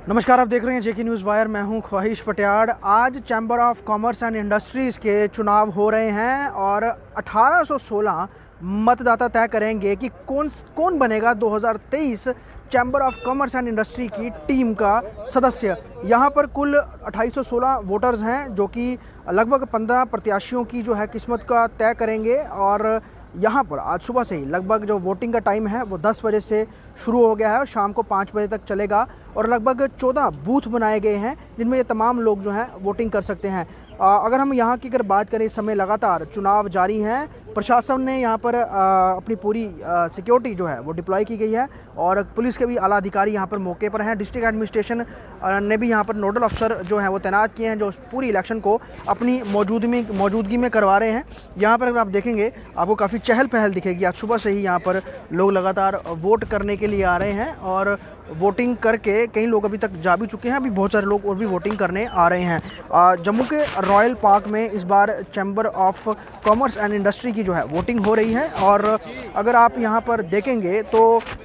नमस्कार, आप देख रहे हैं जेके न्यूज़ वायर। मैं हूं ख्वाहिश पटियाड़। आज chamber of commerce and industries के चुनाव हो रहे हैं और 1816 मतदाता तय करेंगे कि कौन बनेगा 2023 chamber of commerce and industry की टीम का सदस्य। यहां पर कुल 2816 वोटर्स हैं जो कि लगभग 15 प्रत्याशियों की जो है किस्मत का तय करेंगे। और यहाँ पर आज सुबह से ही लगभग जो वोटिंग का टाइम है वो 10 बजे से शुरू हो गया है और शाम को 5 बजे तक चलेगा। और लगभग 14 बूथ बनाए गए हैं जिनमें ये तमाम लोग जो हैं वोटिंग कर सकते हैं। अगर हम यहाँ की बात करें, इस समय लगातार चुनाव जारी हैं। प्रशासन ने यहाँ पर अपनी पूरी सिक्योरिटी जो है वो डिप्लॉय की गई है और पुलिस के भी आला अधिकारी यहाँ पर मौके पर हैं। डिस्ट्रिक्ट एडमिनिस्ट्रेशन ने भी यहाँ पर नोडल अफसर जो हैं वो तैनात किए हैं जो पूरी इलेक्शन को अपनी मौजूदगी में करवा रहे हैं। यहाँ पर अगर आप देखेंगे आपको काफ़ी चहल पहल दिखेगी। आज सुबह से ही यहाँ पर लोग लगातार वोट करने के लिए आ रहे हैं और वोटिंग करके कई लोग अभी तक जा भी चुके हैं। अभी बहुत सारे लोग और भी वोटिंग करने आ रहे हैं। जम्मू के रॉयल पार्क में इस बार chamber of commerce and industry की जो है वोटिंग हो रही है। और अगर आप यहाँ पर देखेंगे तो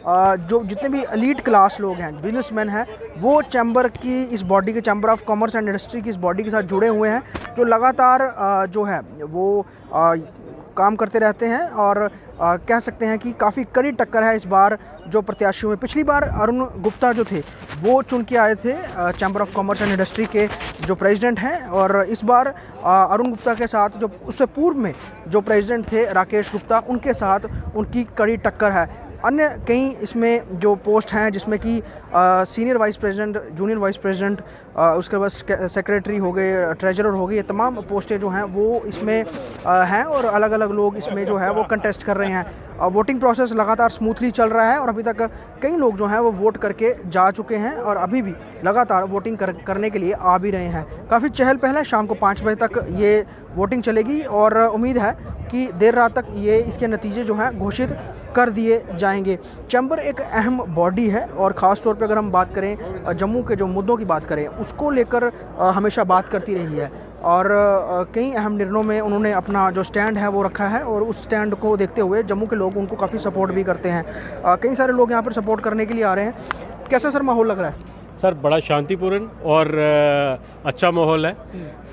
जो जितने भी एलीट क्लास लोग हैं, बिजनेसमैन हैं, वो चैम्बर की इस बॉडी के, chamber of commerce and industry की इस बॉडी के साथ जुड़े हुए हैं, जो लगातार जो है वो काम करते रहते हैं। और कह सकते हैं कि काफ़ी कड़ी टक्कर है इस बार जो प्रत्याशियों में। पिछली बार अरुण गुप्ता जो थे वो चुन के आए थे chamber of commerce and industry के जो प्रेसिडेंट हैं। और इस बार अरुण गुप्ता के साथ जो उससे पूर्व में जो प्रेसिडेंट थे राकेश गुप्ता, उनके साथ उनकी कड़ी टक्कर है। अन्य कई इसमें जो पोस्ट हैं जिसमें कि senior vice president, junior vice president, उसके बाद सेक्रेटरी हो गए, ट्रेजरर हो गए, ये तमाम पोस्टें जो हैं वो इसमें हैं और अलग अलग लोग इसमें जो है वो कंटेस्ट कर रहे हैं। वोटिंग प्रोसेस लगातार स्मूथली चल रहा है और अभी तक कई लोग जो हैं वो वोट करके जा चुके हैं और अभी भी लगातार वोटिंग करने के लिए आ भी रहे हैं। काफ़ी चहल पहल है। शाम को 5 बजे तक ये वोटिंग चलेगी और उम्मीद है कि देर रात तक ये इसके नतीजे जो हैं घोषित कर दिए जाएंगे। चैम्बर एक अहम बॉडी है और ख़ास तौर पे अगर हम बात करें जम्मू के जो मुद्दों की बात करें उसको लेकर हमेशा बात करती रही है और कई अहम निर्णयों में उन्होंने अपना जो स्टैंड है वो रखा है और उस स्टैंड को देखते हुए जम्मू के लोग उनको काफ़ी सपोर्ट भी करते हैं। कई सारे लोग यहाँ पर सपोर्ट करने के लिए आ रहे हैं। कैसा सर माहौल लग रहा है? सर बड़ा शांतिपूर्ण और अच्छा माहौल है।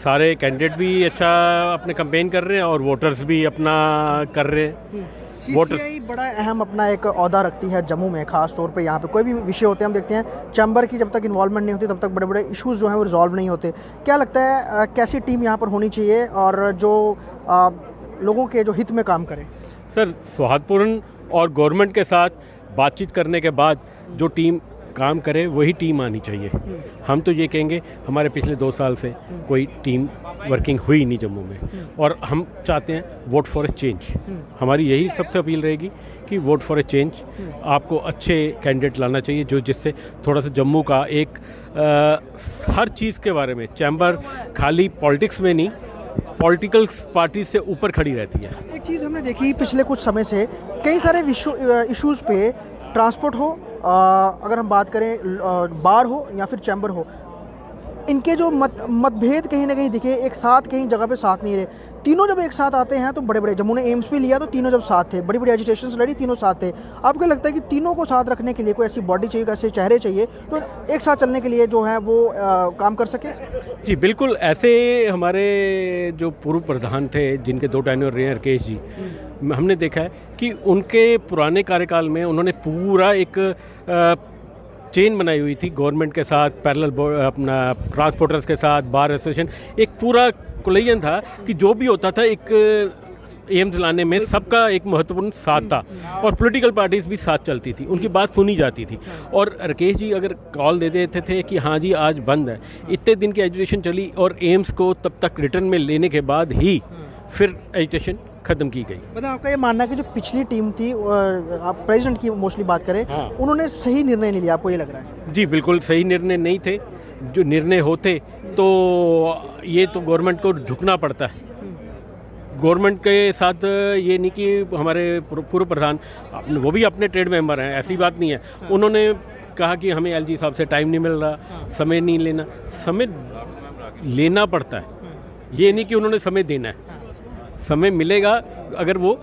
सारे कैंडिडेट भी अच्छा अपने कैंपेन कर रहे हैं और वोटर्स भी अपना कर रहे हैं। सीसीआई बड़ा अहम अपना एक ओहदा रखती है जम्मू में। खास तौर पे यहाँ पे कोई भी विषय होते हैं, हम देखते हैं चैम्बर की जब तक इन्वॉल्वमेंट नहीं होती तब तक बड़े बड़े इश्यूज जो हैं वो रिजॉल्व नहीं होते। क्या लगता है कैसी टीम यहाँ पर होनी चाहिए और जो लोगों के जो हित में काम करे? सर सौहार्दपूर्ण और गवर्नमेंट के साथ बातचीत करने के बाद जो टीम काम करे वही टीम आनी चाहिए। हम तो ये कहेंगे हमारे पिछले 2 साल से कोई टीम वर्किंग हुई नहीं जम्मू में और हम चाहते हैं वोट फॉर ए चेंज। हमारी यही सबसे अपील रहेगी कि वोट फॉर ए चेंज। आपको अच्छे कैंडिडेट लाना चाहिए जो जिससे थोड़ा सा जम्मू का एक हर चीज़ के बारे में, चैम्बर खाली पॉलिटिक्स में नहीं, पॉलिटिकल पार्टी से ऊपर खड़ी रहती है। एक चीज़ हमने देखी पिछले कुछ समय से, कई सारे इशूज़ पे, ट्रांसपोर्ट हो, अगर हम बात करें बार हो या फिर चैम्बर हो, इनके जो मतभेद कहीं ना कहीं दिखे, एक साथ कहीं जगह पे साथ नहीं रहे। तीनों जब एक साथ आते हैं तो बड़े बड़े, जम्मू ने एम्स भी लिया तो तीनों जब साथ थे, बड़ी बड़ी एजिटेशंस लड़ी, तीनों साथ थे। आपको लगता है कि तीनों को साथ रखने के लिए कोई ऐसी बॉडी चाहिए, ऐसे चेहरे चाहिए तो एक साथ चलने के लिए जो है वो काम कर सके? जी बिल्कुल। ऐसे हमारे जो पूर्व प्रधान थे जिनके 2 टेन्योर रहे हैं, राकेश जी, हमने देखा है कि उनके पुराने कार्यकाल में उन्होंने पूरा एक चेन बनाई हुई थी गवर्नमेंट के साथ, पैरेलल अपना ट्रांसपोर्टर्स के साथ, बार एसोसिएशन, एक पूरा कोलिजन था कि जो भी होता था एक एम्स लाने में सबका एक महत्वपूर्ण साथ था और पॉलिटिकल पार्टीज भी साथ चलती थी, उनकी बात सुनी जाती थी। और राकेश जी अगर कॉल दे देते थे कि हाँ जी आज बंद है, इतने दिन की एजुटेशन चली और एम्स को तब तक रिटर्न में लेने के बाद ही फिर एजुटेशन खत्म की गई। मतलब आपका ये मानना है कि जो पिछली टीम थी, आप प्रेसिडेंट की मोस्टली बात करें, हाँ, उन्होंने सही निर्णय नहीं लिया, आपको ये लग रहा है? जी बिल्कुल सही निर्णय नहीं थे। जो निर्णय होते तो ये तो गवर्नमेंट को झुकना पड़ता है। गवर्नमेंट के साथ ये नहीं कि हमारे पूर्व प्रधान वो भी अपने ट्रेड मेंबर हैं, ऐसी बात नहीं है। उन्होंने कहा कि हमें एलजी साहब से टाइम नहीं मिल रहा, समय नहीं लेना, समय लेना पड़ता है। ये नहीं कि उन्होंने समय देना है, समय मिलेगा अगर वो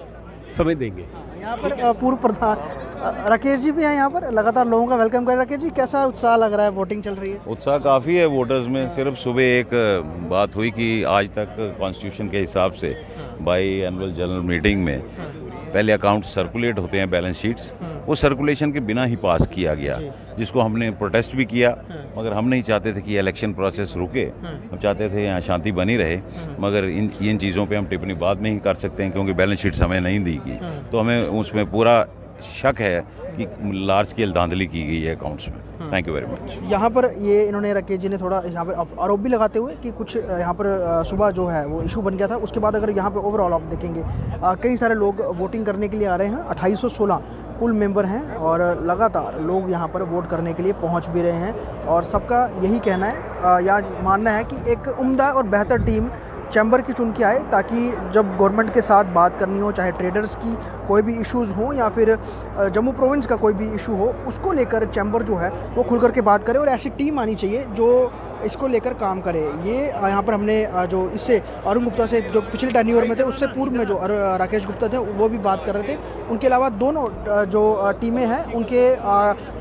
समय देंगे। यहाँ पर पूर्व प्रधान राकेश जी भी हैं यहाँ पर, लगातार लोगों का वेलकम कर रहे हैं। राकेश जी, कैसा उत्साह लग रहा है, वोटिंग चल रही है? उत्साह काफ़ी है वोटर्स में। सिर्फ सुबह एक बात हुई कि आज तक कॉन्स्टिट्यूशन के हिसाब से बाई एनुअल जनरल मीटिंग में पहले अकाउंट सर्कुलेट होते हैं, बैलेंस शीट्स, वो सर्कुलेशन के बिना ही पास किया गया, जिसको हमने प्रोटेस्ट भी किया। मगर हम नहीं चाहते थे कि इलेक्शन प्रोसेस रुके, हम चाहते थे यहाँ शांति बनी रहे। मगर इन चीज़ों पे हम टिप्पणी बात नहीं कर सकते हैं क्योंकि बैलेंस शीट्स हमें नहीं दी गई, तो हमें उसमें पूरा शक है कि लार्ज स्केल धांधली की गई है अकाउंट्स में। Thank you very much. यहाँ पर ये इन्होंने, राकेश जी ने थोड़ा यहाँ पर आरोप भी लगाते हुए कि कुछ यहाँ पर सुबह जो है वो इशू बन गया था, उसके बाद अगर यहाँ पर ओवरऑल आप देखेंगे कई सारे लोग वोटिंग करने के लिए आ रहे हैं। 2816 कुल मेंबर हैं और लगातार लोग यहाँ पर वोट करने के लिए पहुँच भी रहे हैं और सबका यही कहना है या मानना है कि एक उम्दा और बेहतर टीम चैम्बर की चुन के आए, ताकि जब गवर्नमेंट के साथ बात करनी हो, चाहे ट्रेडर्स की कोई भी इश्यूज़ हों या फिर जम्मू प्रोविंस का कोई भी इशू हो, उसको लेकर चैम्बर जो है वो खुल कर के बात करे और ऐसी टीम आनी चाहिए जो इसको लेकर काम करे। ये यहाँ पर हमने जो इससे अरुण गुप्ता से जो पिछले टेन्योर में थे, उससे पूर्व में जो राकेश गुप्ता थे वो भी बात कर रहे थे। उनके अलावा दोनों जो टीमें हैं उनके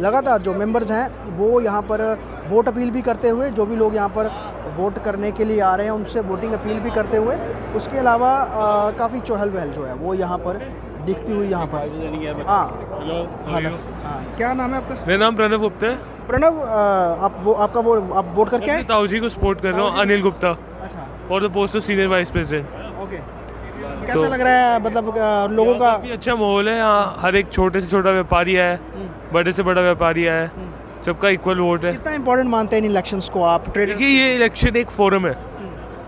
लगातार जो मेंबर्स हैं वो यहाँ पर वोट अपील भी करते हुए, जो भी लोग यहाँ पर वोट करने के लिए आ रहे हैं उनसे वोटिंग अपील भी करते हुए, उसके अलावा काफ़ी चहल पहल जो है वो यहाँ पर दिखती हुई यहाँ पर। हाँ, क्या नाम है आपका? मेरा नाम प्रणव गुप्ता है। प्रणव, आप वोट करके आए? ताऊ जी को सपोर्ट कर रहा हूँ, अनिल गुप्ता, अच्छा, for the post of senior vice president. Okay, कैसा लग रहा है, मतलब लोगों का? काफी अच्छा माहौल है यहाँ, हर एक छोटे से छोटा व्यापारी है, बड़े से बड़ा व्यापारी है, सबका इक्वल वोट है। कितना इंपॉर्टेंट मानते हैं इन इलेक्शंस को आप? देखिए, ये इलेक्शन एक फोरम है,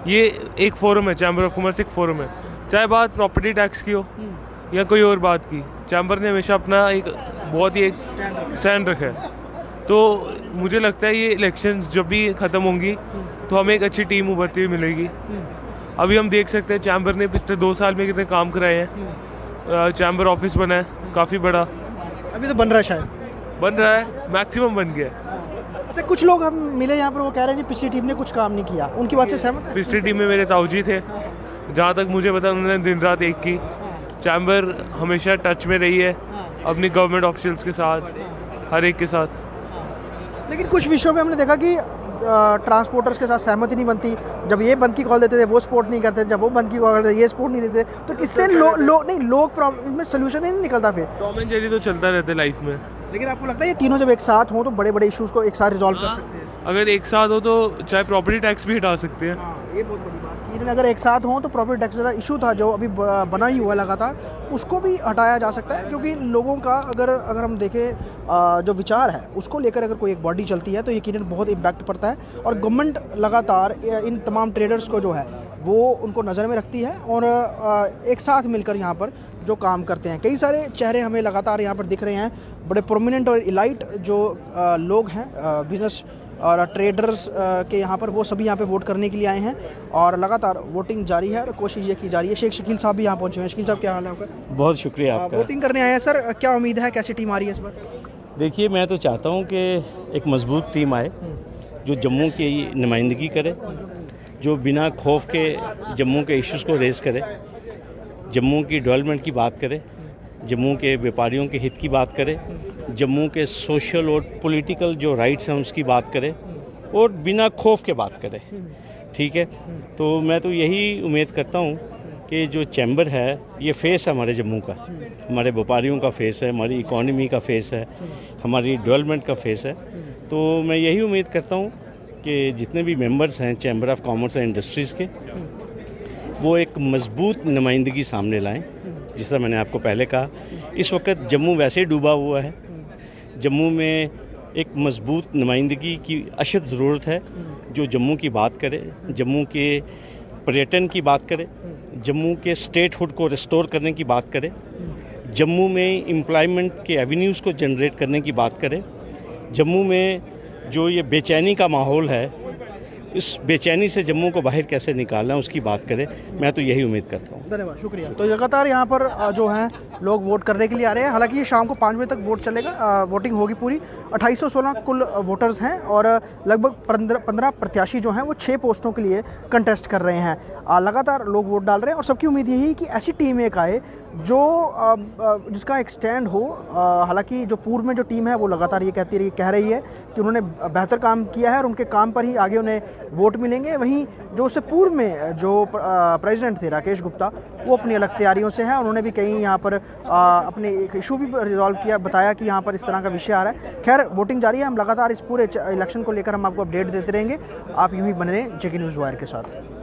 ये एक फोरम है, चैम्बर ऑफ कॉमर्स एक फोरम है। चाहे बात प्रॉपर्टी टैक्स की हो या कोई और बात की, चैम्बर ने हमेशा अपना एक बहुत ही एक स्टैंड रखा है। तो मुझे लगता है ये इलेक्शंस जब भी ख़त्म होंगी तो हमें एक अच्छी टीम उभरती हुई मिलेगी। अभी हम देख सकते हैं चैम्बर ने पिछले 2 साल में कितने काम कराए हैं। चैम्बर ऑफिस बना है काफ़ी बड़ा, अभी तो बन रहा है, शायद बन रहा है, मैक्सिमम बन गया। अच्छा, कुछ लोग हम मिले यहाँ पर, वो कह रहे हैं कि पिछली टीम ने कुछ काम नहीं किया, उनकी बात से सहमत है? पिछली टीम में मेरे ताऊ जी थे, जहाँ तक मुझे पता उन्होंने दिन रात एक की। चैम्बर हमेशा टच में रही है अपनी गवर्नमेंट ऑफिशियल्स के साथ, हर एक के साथ। लेकिन कुछ विषयों में हमने देखा कि ट्रांसपोर्टर्स के साथ सहमति नहीं बनती। जब ये बंद की कॉल देते थे वो सपोर्ट नहीं करते, जब वो बंद की कॉल देते ये सपोर्ट नहीं देते, तो इससे लोग प्रॉब्लम में सोल्यूशन ही नहीं निकलता फिर। टॉम एंड जेरी तो चलता रहता है लाइफ में। लेकिन आपको लगता है ये तीनों जब एक साथ हों तो बड़े बड़े इश्यूज को एक साथ रिजॉल्व कर सकते हैं? अगर एक साथ हो तो चाहे प्रॉपर्टी टैक्स भी हटा सकते हैं। हाँ, ये बहुत बड़ी बात है। अगर एक साथ हों तो प्रॉपर्टी टैक्स का इशू था जो अभी बना ही हुआ लगातार, उसको भी हटाया जा सकता है। क्योंकि लोगों का अगर हम देखें जो विचार है उसको लेकर अगर कोई एक बॉडी चलती है तो यकीनन बहुत इम्पैक्ट पड़ता है। और गवर्नमेंट लगातार इन तमाम ट्रेडर्स को जो है वो उनको नज़र में रखती है और एक साथ मिलकर यहाँ पर जो काम करते हैं। कई सारे चेहरे हमें लगातार यहाँ पर दिख रहे हैं, बड़े प्रोमिनेंट और इलाइट जो लोग हैं बिजनेस और ट्रेडर्स के यहाँ पर, वो सभी यहाँ पे वोट करने के लिए आए हैं और लगातार वोटिंग जारी है और कोशिश ये की जा रही है। शेख शकील साहब भी यहाँ पहुँचे हैं। शकील साहब, क्या हाल है आपका? बहुत शुक्रिया आपका। वोटिंग करने आए हैं सर, क्या उम्मीद है, कैसी टीम आ रही है इस बार? देखिए, मैं तो चाहता हूँ कि एक मजबूत टीम आए जो जम्मू की नुमाइंदगी करे, जो बिना खौफ के जम्मू के इश्यूज़ को रेज़ करे, जम्मू की डेवलपमेंट की बात करे, जम्मू के व्यापारियों के हित की बात करे, जम्मू के सोशल और पॉलिटिकल जो राइट्स हैं उसकी बात करे और बिना खौफ के बात करे। ठीक है, तो मैं तो यही उम्मीद करता हूँ कि जो चैम्बर है ये फेस है हमारे जम्मू का, हमारे व्यापारियों का फेस है, हमारी इकॉनमी का फेस है, हमारी डेवलपमेंट का फेस है। तो मैं यही उम्मीद करता हूँ कि जितने भी मेंबर्स हैं chamber of commerce and industries के, वो एक मजबूत नुमाइंदगी सामने लाएं। जिस तरह मैंने आपको पहले कहा, इस वक्त जम्मू वैसे ही डूबा हुआ है। जम्मू में एक मजबूत नुमाइंदगी की अशद ज़रूरत है जो जम्मू की बात करे, जम्मू के पर्यटन की बात करे, जम्मू के स्टेटहुड को रिस्टोर करने की बात करे, जम्मू में एम्प्लॉयमेंट के एवेन्यूज़ को जनरेट करने की बात करे, जम्मू में जो ये बेचैनी का माहौल है, इस बेचैनी से जम्मू को बाहर कैसे निकालना है उसकी बात करें। मैं तो यही उम्मीद करता हूँ। धन्यवाद, शुक्रिया। तो लगातार यहाँ पर जो हैं लोग वोट करने के लिए आ रहे हैं। हालांकि ये शाम को 5 बजे तक वोट चलेगा, वोटिंग होगी पूरी। 2816 कुल वोटर्स हैं और लगभग 15 प्रत्याशी जो हैं वो 6 पोस्टों के लिए कंटेस्ट कर रहे हैं। लगातार लोग वोट डाल रहे हैं और सबकी उम्मीद यही है कि ऐसी टीम एक आए जो जिसका एक स्टैंड हो। हालांकि जो पूर्व में जो टीम है वो लगातार ये कह रही है कि उन्होंने बेहतर काम किया है और उनके काम पर ही आगे उन्हें वोट मिलेंगे। वहीं जो उससे पूर्व में जो प्रेसिडेंट थे राकेश गुप्ता, वो अपनी अलग तैयारियों से हैं। उन्होंने भी कहीं यहाँ पर अपने एक इशू भी रिजॉल्व किया, बताया कि यहाँ पर इस तरह का विषय आ रहा है। खैर, वोटिंग जारी है, हम लगातार इस पूरे इलेक्शन को लेकर हम आपको अपडेट देते रहेंगे। आप यूं ही बने रहें जेके न्यूज़ वायर के साथ।